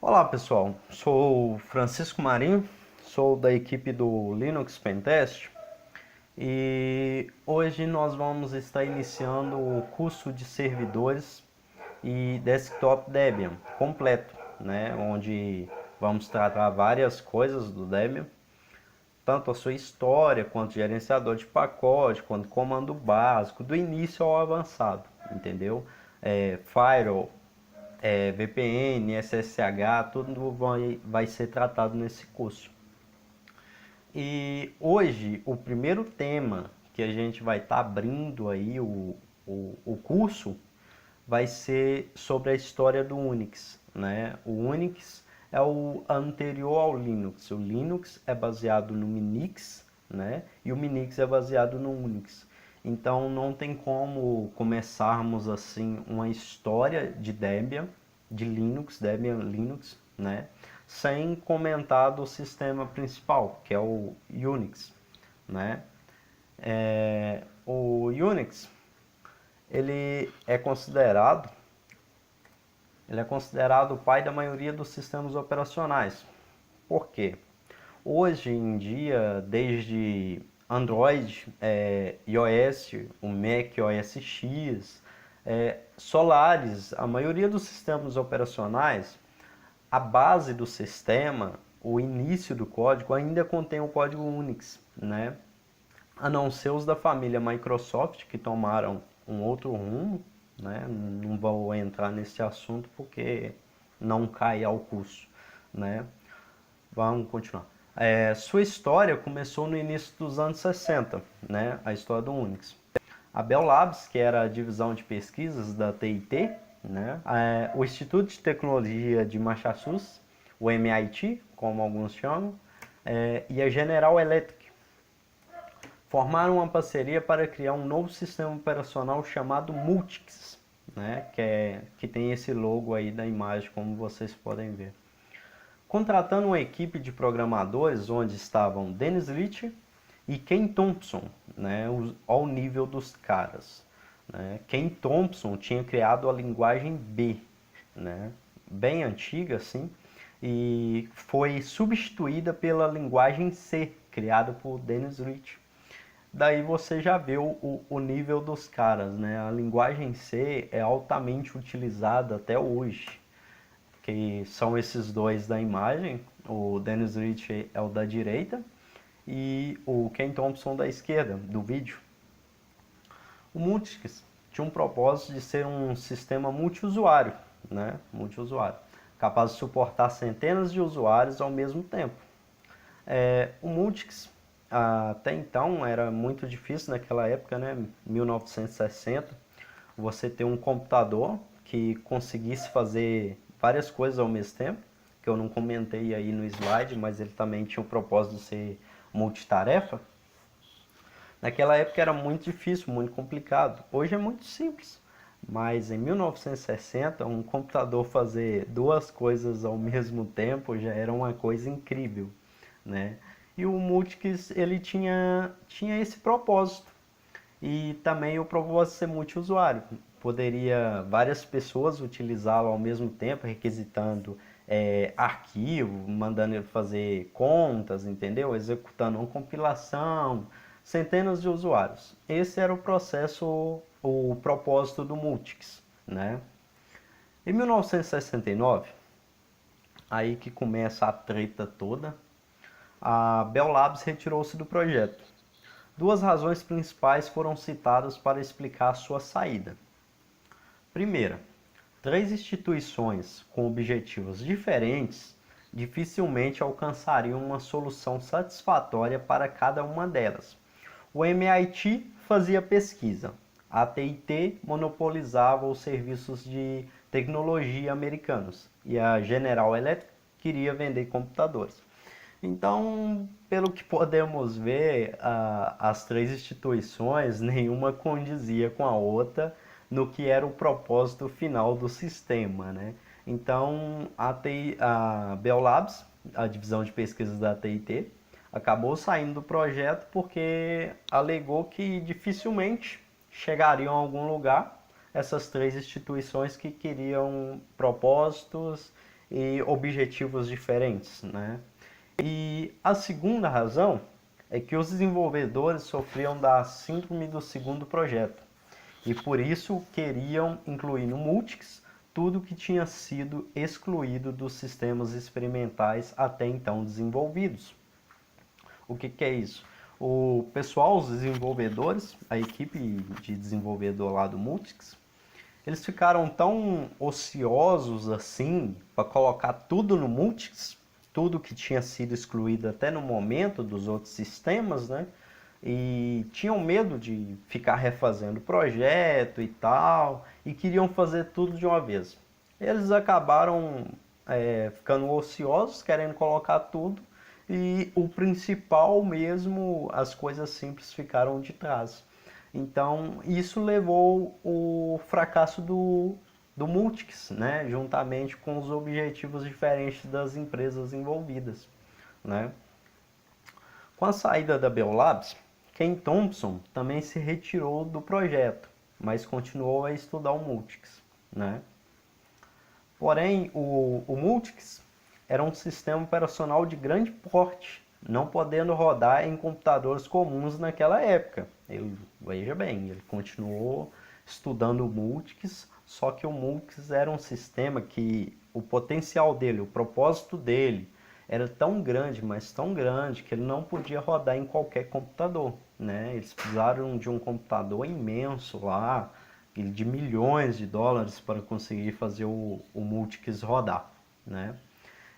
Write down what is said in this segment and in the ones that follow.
Olá pessoal, sou Francisco Marinho, sou da equipe do Linux Pentest e hoje nós vamos estar iniciando o curso de servidores e desktop Debian completo, né? Onde vamos tratar várias coisas do Debian, tanto a sua história, quanto gerenciador de pacote, quanto comando básico, do início ao avançado, entendeu? Firewall, VPN, SSH, tudo vai ser tratado nesse curso. E hoje, o primeiro tema que a gente vai estar abrindo aí o curso vai ser sobre a história do Unix, né? O Unix é o anterior ao Linux. O Linux é baseado no Minix, né? E o Minix é baseado no Unix. Então não tem como começarmos assim uma história de Debian, de Linux, Debian Linux, né? Sem comentar do sistema principal, que é o Unix, né? O Unix ele é considerado ele é considerado o pai da maioria dos sistemas operacionais. Por quê? Hoje em dia, desde Android, iOS, o Mac OS X, Solaris, a maioria dos sistemas operacionais, a base do sistema, o início do código ainda contém o código Unix, né? A não ser os da família Microsoft que tomaram um outro rumo, né? Não vou entrar nesse assunto porque não cai ao curso, né? Vamos continuar. Sua história começou no início dos anos 60, né? A história do Unix. A Bell Labs, que era a divisão de pesquisas da TIT, né? O Instituto de Tecnologia de Massachusetts, o MIT, como alguns chamam, e a General Electric formaram uma parceria para criar um novo sistema operacional chamado Multics, né? Que tem esse logo aí da imagem, como vocês podem ver. Contratando uma equipe de programadores onde estavam Dennis Ritchie e Ken Thompson, né, ao nível dos caras. Né? Ken Thompson tinha criado a linguagem B, né, bem antiga assim, e foi substituída pela linguagem C, criada por Dennis Ritchie. Daí você já vê o nível dos caras, né? A linguagem C é altamente utilizada até hoje, que são esses dois da imagem. O Dennis Ritchie é o da direita e o Ken Thompson da esquerda, do vídeo. O Multics tinha um propósito de ser um sistema multiusuário, né? Multiusuário, capaz de suportar centenas de usuários ao mesmo tempo. O Multics até então era muito difícil naquela época, né? 1960, você ter um computador que conseguisse fazer várias coisas ao mesmo tempo, que eu não comentei aí no slide, mas ele também tinha o propósito de ser multitarefa. Naquela época era muito difícil, muito complicado. Hoje é muito simples. Mas em 1960, um computador fazer duas coisas ao mesmo tempo já era uma coisa incrível, né? E o Multics ele tinha esse propósito e também o propósito de ser multiusuário. Poderia várias pessoas utilizá-lo ao mesmo tempo, requisitando arquivo, mandando ele fazer contas, entendeu? Executando uma compilação, centenas de usuários. Esse era o processo, o propósito do Multics, né? Em 1969, aí que começa a treta toda, a Bell Labs retirou-se do projeto. Duas razões principais foram citadas para explicar sua saída. Primeira, três instituições com objetivos diferentes dificilmente alcançariam uma solução satisfatória para cada uma delas. O MIT fazia pesquisa, a TIT monopolizava os serviços de tecnologia americanos e a General Electric queria vender computadores. Então, pelo que podemos ver, as três instituições, nenhuma condizia com a outra no que era o propósito final do sistema, né? Então, a Bell Labs, a divisão de pesquisas da TIT, acabou saindo do projeto porque alegou que dificilmente chegariam a algum lugar essas três instituições que queriam propósitos e objetivos diferentes, né? E a segunda razão é que os desenvolvedores sofriam da síndrome do segundo projeto e por isso queriam incluir no Multics tudo que tinha sido excluído dos sistemas experimentais até então desenvolvidos. O que é isso? O pessoal, os desenvolvedores, a equipe de desenvolvedor lá do Multics, eles ficaram tão ociosos assim para colocar tudo no Multics, tudo que tinha sido excluído até no momento dos outros sistemas, né? E tinham medo de ficar refazendo o projeto e tal, e queriam fazer tudo de uma vez. Eles acabaram ficando ociosos, querendo colocar tudo, e o principal mesmo, as coisas simples ficaram de trás. Então, isso levou o fracasso do Multics, né? Juntamente com os objetivos diferentes das empresas envolvidas, né? Com a saída da Bell Labs, Ken Thompson também se retirou do projeto, mas continuou a estudar o Multics, né? Porém, o Multics era um sistema operacional de grande porte, não podendo rodar em computadores comuns naquela época. Veja bem, ele continuou estudando o Multics, só que o Multics era um sistema que o potencial dele, o propósito dele, era tão grande, mas tão grande, que ele não podia rodar em qualquer computador, né? Eles precisaram de um computador imenso lá, de milhões de dólares para conseguir fazer o Multics rodar, né?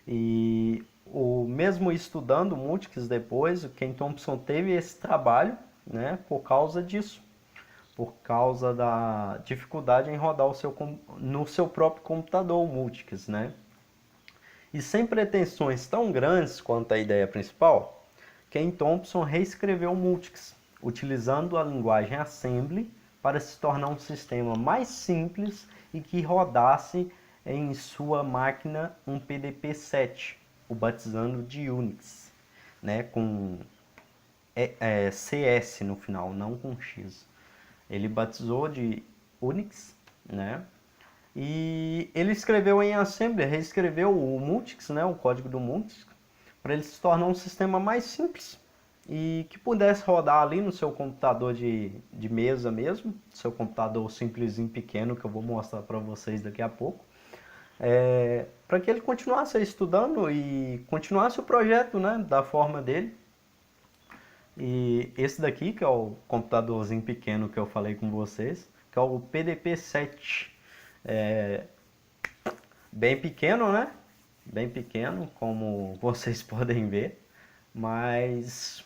E o mesmo estudando Multics depois, o Ken Thompson teve esse trabalho, né, por causa disso, por causa da dificuldade em rodar no seu próprio computador o Multics, né? E sem pretensões tão grandes quanto a ideia principal, Ken Thompson reescreveu o Multics, utilizando a linguagem Assembly para se tornar um sistema mais simples e que rodasse em sua máquina um PDP-7, o batizando de Unix, né, com CS no final, não com X. Ele batizou de Unix, né? E ele escreveu em Assembly, reescreveu o Multics, né, o código do Multics, para ele se tornar um sistema mais simples e que pudesse rodar ali no seu computador de mesa mesmo, seu computador simplesinho pequeno que eu vou mostrar para vocês daqui a pouco, para que ele continuasse estudando e continuasse o projeto, né, da forma dele. E esse daqui, que é o computadorzinho pequeno que eu falei com vocês, que é o PDP-7. Bem pequeno, né? Bem pequeno, como vocês podem ver. Mas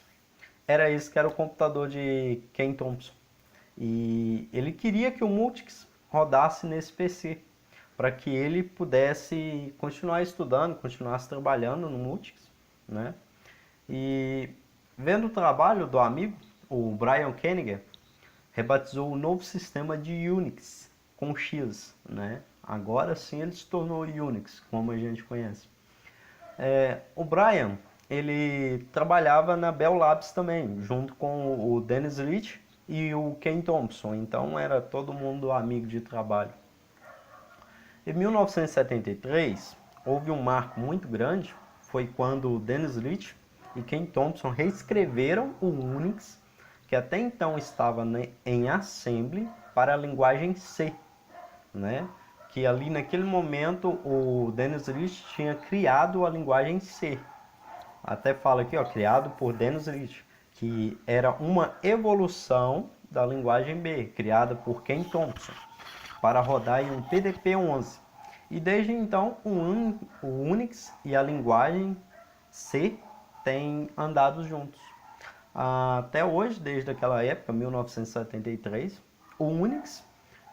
era isso que era o computador de Ken Thompson. E ele queria que o Multics rodasse nesse PC, para que ele pudesse continuar estudando, continuasse trabalhando no Multics, né? E vendo o trabalho do amigo, o Brian Keniger, rebatizou o novo sistema de Unix com X, né? Agora sim ele se tornou Unix, como a gente conhece. O Brian, ele trabalhava na Bell Labs também, junto com o Dennis Rich e o Ken Thompson, então era todo mundo amigo de trabalho. Em 1973, houve um marco muito grande, foi quando o Dennis Rich e Ken Thompson reescreveram o Unix, que até então estava em Assembly, para a linguagem C, né? Que ali naquele momento o Dennis Rich tinha criado a linguagem C. Até fala aqui, ó, criado por Dennis Rich, que era uma evolução da linguagem B, criada por Ken Thompson, para rodar em um PDP-11. E desde então o Unix e a linguagem C têm andado juntos. Até hoje, desde aquela época, 1973, o Unix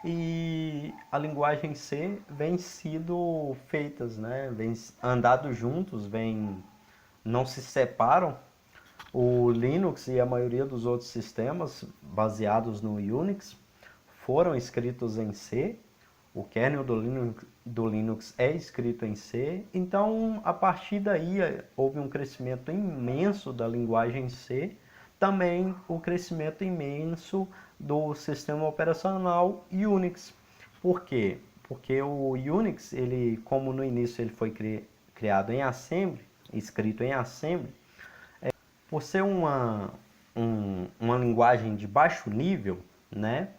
e a linguagem C vêm sido feitas, né? Vêm andado juntos, não se separam. O Linux e a maioria dos outros sistemas baseados no Unix foram escritos em C. O kernel do Linux é escrito em C. Então, a partir daí, houve um crescimento imenso da linguagem C. Também o crescimento imenso do sistema operacional Unix. Por quê? porque o Unix, ele, como no início ele foi criado em Assembly, escrito em Assembly, por ser uma linguagem de baixo nível, né,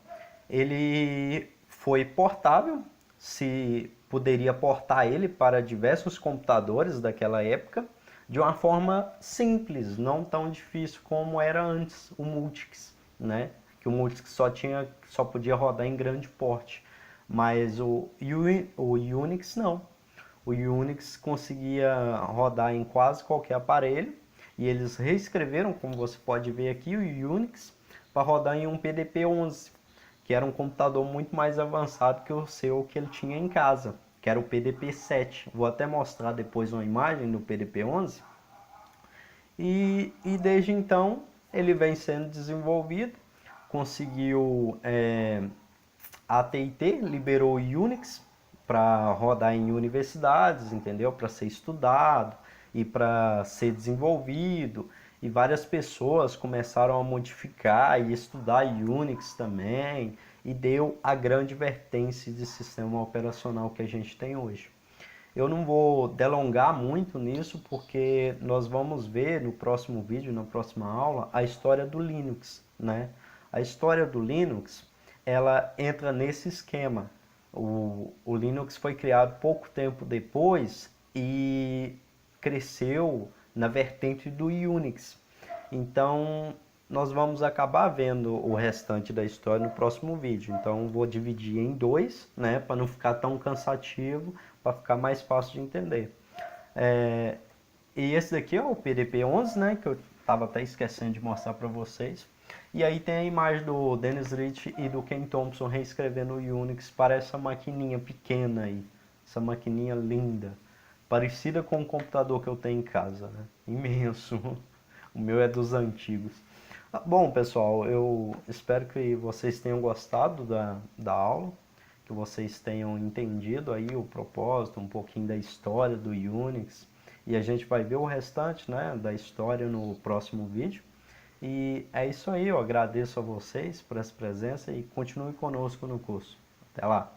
ele foi portável, se poderia portar ele para diversos computadores daquela época, de uma forma simples, não tão difícil como era antes o Multics, né? Que o Multics só podia rodar em grande porte, mas o Unix não. O Unix conseguia rodar em quase qualquer aparelho e eles reescreveram, como você pode ver aqui, o Unix para rodar em um PDP-11, que era um computador muito mais avançado que o seu que ele tinha em casa, que era o PDP-7. Vou até mostrar depois uma imagem do PDP-11. E desde então ele vem sendo desenvolvido, conseguiu a AT&T liberou o Unix para rodar em universidades, entendeu? Para ser estudado e para ser desenvolvido. E várias pessoas começaram a modificar e estudar Unix também. E deu a grande vertente de sistema operacional que a gente tem hoje. Eu não vou delongar muito nisso, porque nós vamos ver no próximo vídeo, na próxima aula, a história do Linux, né? A história do Linux, ela entra nesse esquema. O Linux foi criado pouco tempo depois e cresceu na vertente do Unix. Então, nós vamos acabar vendo o restante da história no próximo vídeo. Então, vou dividir em dois, né, para não ficar tão cansativo, para ficar mais fácil de entender. E esse daqui é o PDP-11, né, que eu estava até esquecendo de mostrar para vocês. E aí tem a imagem do Dennis Ritchie e do Ken Thompson reescrevendo o Unix para essa maquininha pequena aí, essa maquininha linda, parecida com o computador que eu tenho em casa, né? Imenso. O meu é dos antigos. Bom, pessoal, eu espero que vocês tenham gostado da aula, que vocês tenham entendido aí o propósito, um pouquinho da história do Unix. E a gente vai ver o restante, né, da história no próximo vídeo. E é isso aí, eu agradeço a vocês por essa presença e continue conosco no curso. Até lá!